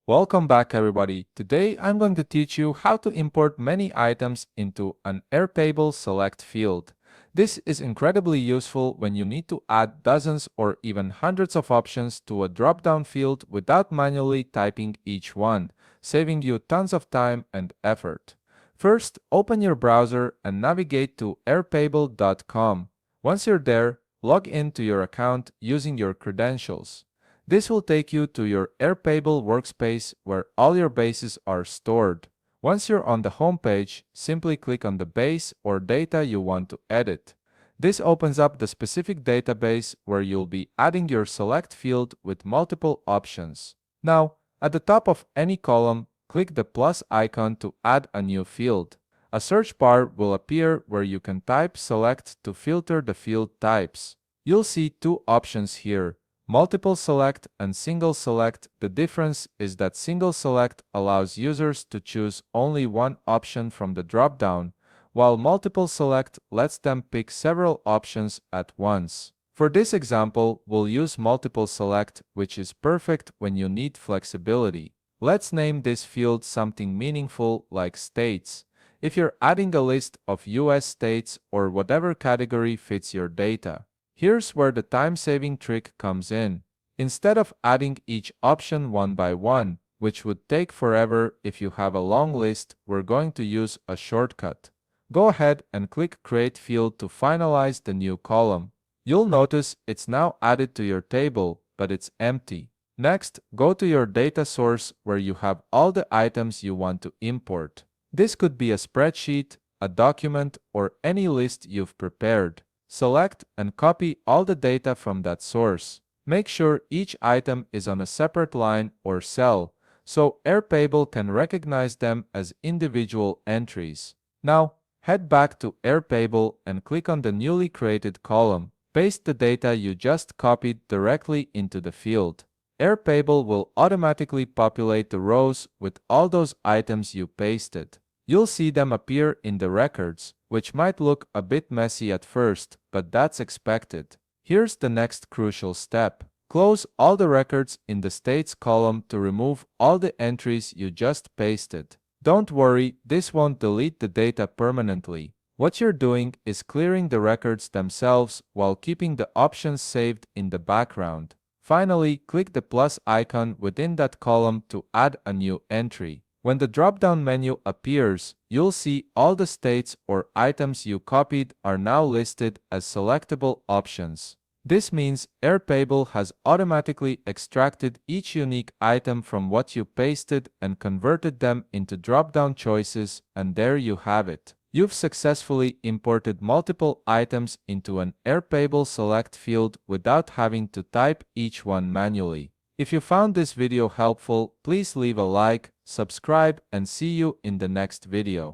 Welcome back everybody. Today I'm going to teach you how to import many items into an Airtable select field. This is incredibly useful when you need to add dozens or even hundreds of options to a drop-down field without manually typing each one, saving you tons of time and effort. First, open your browser and navigate to airtable.com. Once you're there, log into your account using your credentials. This will take you to your Airtable workspace where all your bases are stored. Once you're on the home page, simply click on the base or data you want to edit. This opens up the specific database where you'll be adding your select field with multiple options. Now, at the top of any column, click the plus icon to add a new field. A search bar will appear where you can type select to filter the field types. You'll see two options here: multiple select and single select. The difference is that single select allows users to choose only one option from the drop-down, while multiple select lets them pick several options at once. For this example, we'll use multiple select, which is perfect when you need flexibility. Let's name this field something meaningful like states, if you're adding a list of US states or whatever category fits your data. Here's where the time-saving trick comes in. Instead of adding each option one by one, which would take forever if you have a long list, we're going to use a shortcut. Go ahead and click Create Field to finalize the new column. You'll notice it's now added to your table, but it's empty. Next, go to your data source where you have all the items you want to import. This could be a spreadsheet, a document, or any list you've prepared. Select and copy all the data from that source. Make sure each item is on a separate line or cell, so Airtable can recognize them as individual entries. Now, head back to Airtable and click on the newly created column. Paste the data you just copied directly into the field. Airtable will automatically populate the rows with all those items you pasted. You'll see them appear in the records, which might look a bit messy at first, but that's expected. Here's the next crucial step. Close all the records in the states column to remove all the entries you just pasted. Don't worry, this won't delete the data permanently. What you're doing is clearing the records themselves while keeping the options saved in the background. Finally, click the plus icon within that column to add a new entry. When the drop-down menu appears, you'll see all the states or items you copied are now listed as selectable options. This means Airtable has automatically extracted each unique item from what you pasted and converted them into drop-down choices, and there you have it. You've successfully imported multiple items into an Airtable select field without having to type each one manually. If you found this video helpful, please leave a like, subscribe, and see you in the next video.